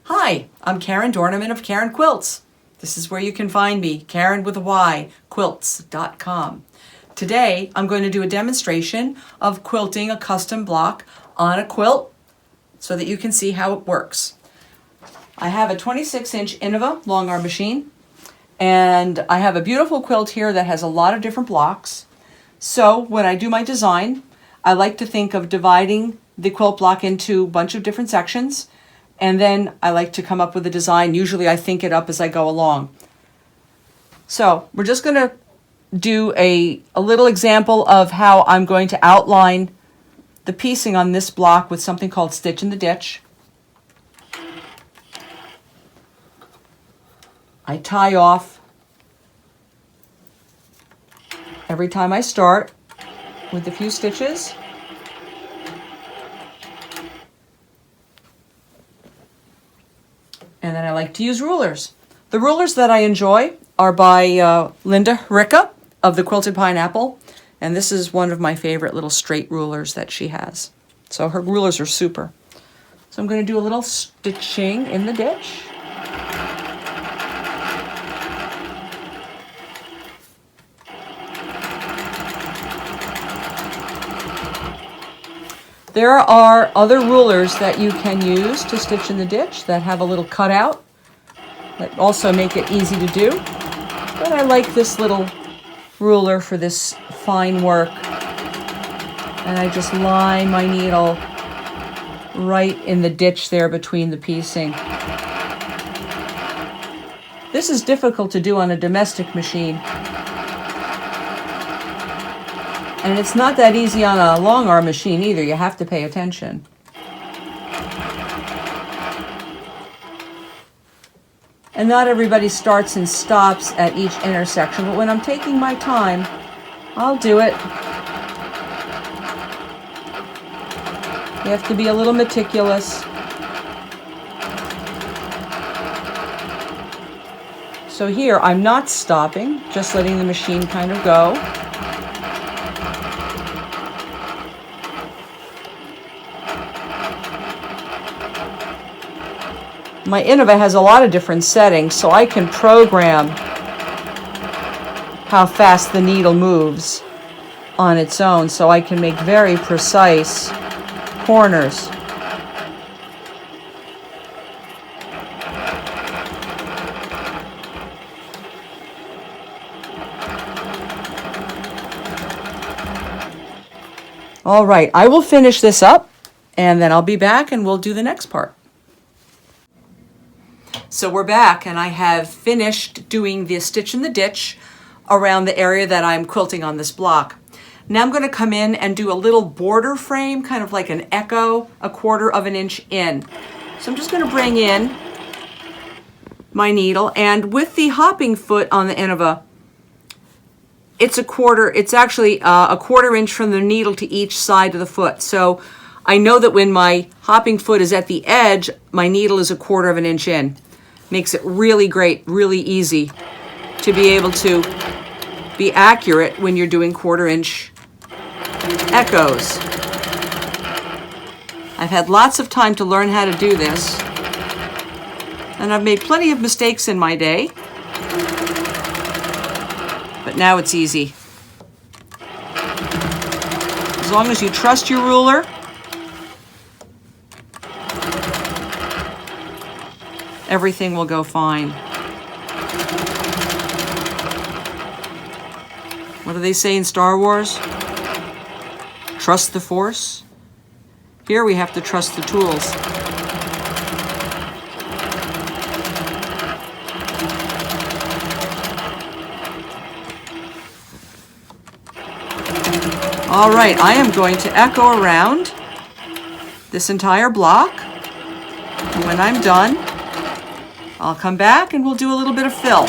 Hi, I'm Karen Dorneman of Karen Quilts. This is where you can find me, Karen with a Y, quilts.com. Today, I'm going to do a demonstration of quilting a custom block on a quilt so that you can see how it works. I have a 26-inch Innova long arm machine, and I have a beautiful quilt here that has a lot of different blocks. So when I do my design, I like to think of dividing the quilt block into a bunch of different sections, and then I like to come up with a design. Usually I think it up as I go along. So we're just going to do a little example of how I'm going to outline the piecing on this block with something called Stitch in the Ditch. I tie off every time I start with a few stitches. And then I like to use rulers. The rulers that I enjoy are by Linda Ricca of the Quilted Pineapple. And this is one of my favorite little straight rulers that she has. So her rulers are super. So I'm going to do a little stitching in the ditch. There are other rulers that you can use to stitch in the ditch that have a little cutout that also make it easy to do. But I like this little ruler for this fine work. And I just line my needle right in the ditch there between the piecing. This is difficult to do on a domestic machine. And it's not that easy on a long arm machine either. You have to pay attention. And not everybody starts and stops at each intersection, but when I'm taking my time, I'll do it. You have to be a little meticulous. So here, I'm not stopping, just letting the machine kind of go. My Innova has a lot of different settings, so I can program how fast the needle moves on its own, so I can make very precise corners. All right, I will finish this up, and then I'll be back and we'll do the next part. So we're back, and I have finished doing the stitch in the ditch around the area that I'm quilting on this block. Now I'm going to come in and do a little border frame, kind of like an echo, 1/4 of an inch in. So I'm just going to bring in my needle, and with the hopping foot on the Innova, it's actually a 1/4 inch from the needle to each side of the foot. So I know that when my hopping foot is at the edge, my needle is 1/4 of an inch in. Makes it really great, really easy to be able to be accurate when you're doing 1/4 inch echoes. I've had lots of time to learn how to do this, and I've made plenty of mistakes in my day, but now it's easy. As long as you trust your ruler, everything will go fine. What do they say in Star Wars? Trust the Force. Here we have to trust the tools. All right, I am going to echo around this entire block. And when I'm done, I'll come back and we'll do a little bit of fill.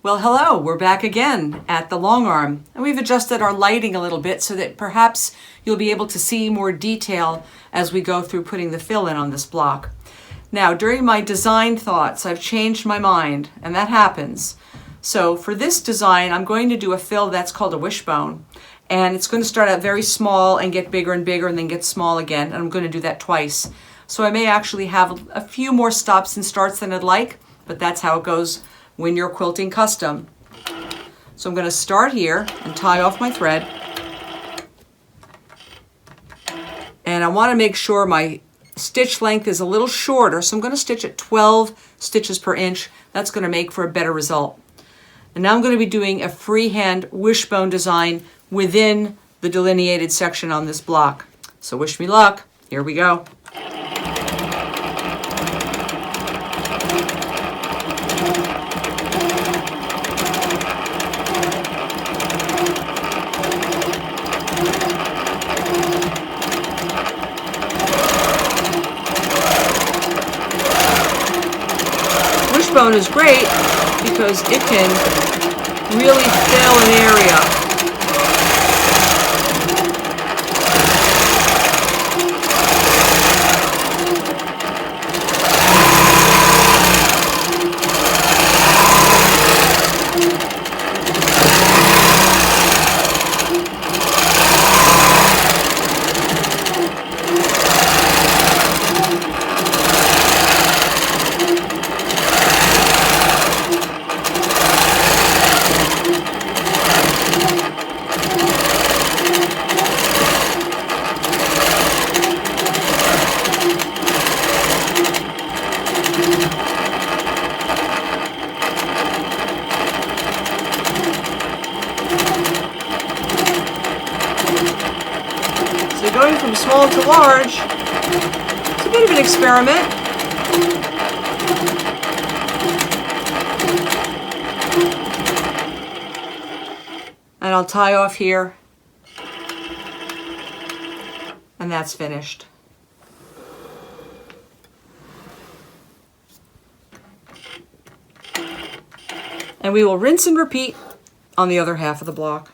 Well, hello, we're back again at the long arm, and we've adjusted our lighting a little bit so that perhaps you'll be able to see more detail as we go through putting the fill in on this block. Now, during my design thoughts, I've changed my mind, and that happens. So for this design, I'm going to do a fill that's called a wishbone. and it's going to start out very small and get bigger and bigger and then get small again, and I'm going to do that twice. So I may actually have a few more stops and starts than I'd like, but that's how it goes when you're quilting custom. So I'm going to start here and tie off my thread. And I want to make sure my stitch length is a little shorter, so I'm going to stitch at 12 stitches per inch. That's going to make for a better result. And now I'm going to be doing a freehand wishbone design within the delineated section on this block. So wish me luck. Here we go. Wishbone is great because it can really fill an area. So going from small to large, it's a bit of an experiment. And I'll tie off here, and that's finished. And we will rinse and repeat on the other half of the block.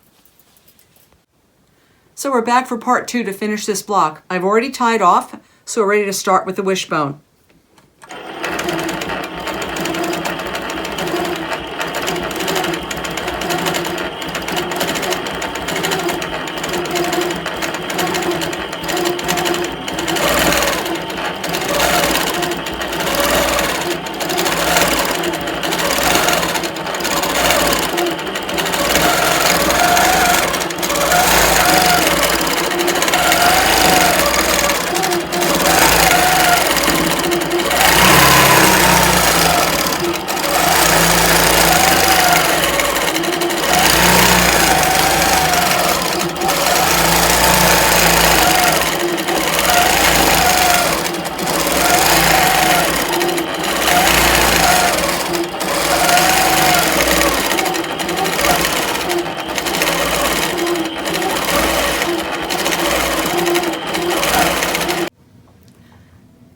So we're back for part 2 to finish this block. I've already tied off, so we're ready to start with the wishbone.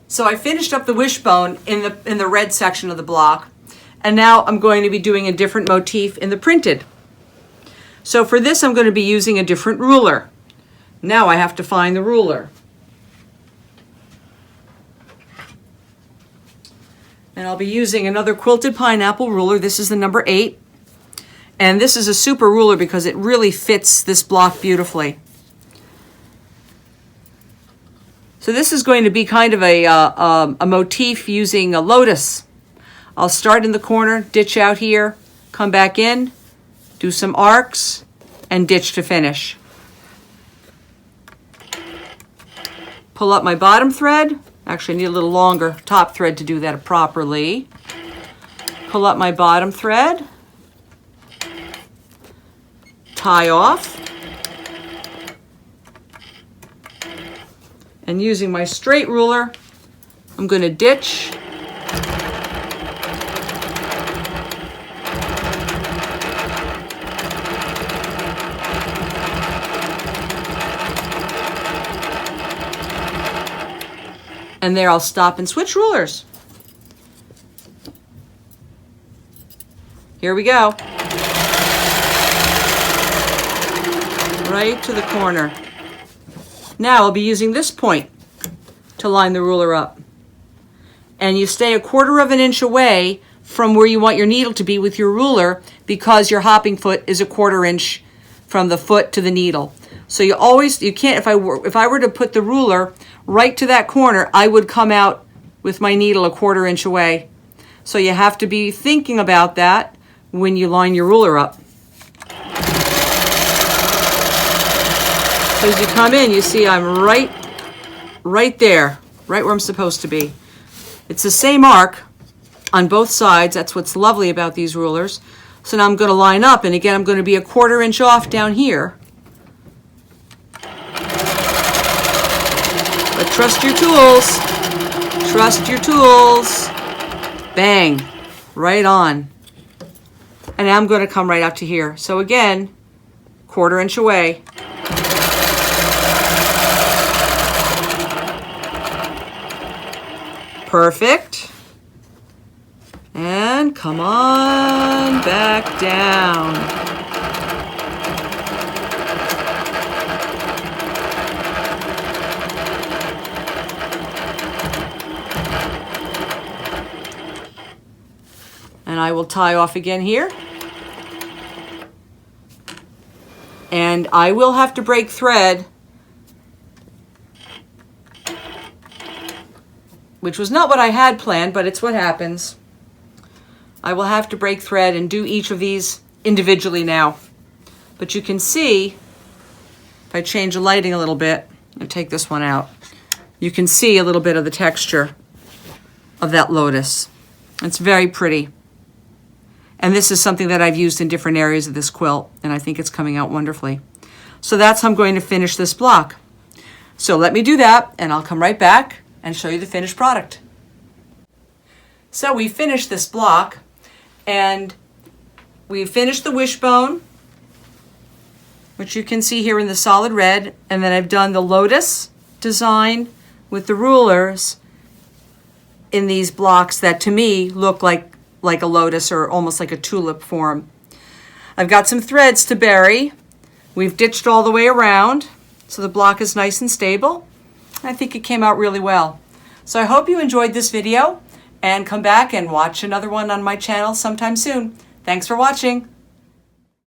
So I finished up the wishbone in the red section of the block, and now I'm going to be doing a different motif in the printed. So for this I'm going to be using a different ruler. Now I have to find the ruler. And I'll be using another Quilted Pineapple ruler. This is the number 8. And this is a super ruler because it really fits this block beautifully. So this is going to be kind of a motif using a lotus. I'll start in the corner, ditch out here, come back in, do some arcs, and ditch to finish. Pull up my bottom thread. Actually, I need a little longer top thread to do that properly. Pull up my bottom thread, tie off, and using my straight ruler, I'm going to ditch. And there I'll stop and switch rulers. Here we go. Right to the corner. Now I'll be using this point to line the ruler up. And you stay 1/4 of an inch away from where you want your needle to be with your ruler because your hopping foot is 1/4 inch from the foot to the needle. So you can't, if I were to put the ruler right to that corner, I would come out with my needle 1/4 inch away. So you have to be thinking about that when you line your ruler up. So as you come in, you see I'm right there, right where I'm supposed to be. It's the same arc on both sides. That's what's lovely about these rulers. So now I'm going to line up, and again, I'm going to be 1/4 inch off down here. But trust your tools. Trust your tools. Bang. Right on. And now I'm going to come right out to here. So again, 1/4 inch away. Perfect. And come on back down. And I will tie off again here. And I will have to break thread, which was not what I had planned, but it's what happens. I will have to break thread and do each of these individually now. But you can see, if I change the lighting a little bit, and take this one out, you can see a little bit of the texture of that lotus. It's very pretty. And this is something that I've used in different areas of this quilt, and I think it's coming out wonderfully. So that's how I'm going to finish this block. So let me do that, and I'll come right back and show you the finished product. So we finished this block, and we finished the wishbone, which you can see here in the solid red, and then I've done the lotus design with the rulers in these blocks that to me look like a lotus or almost like a tulip form. I've got some threads to bury. We've ditched all the way around, so the block is nice and stable. I think it came out really well. So I hope you enjoyed this video, and come back and watch another one on my channel sometime soon. Thanks for watching.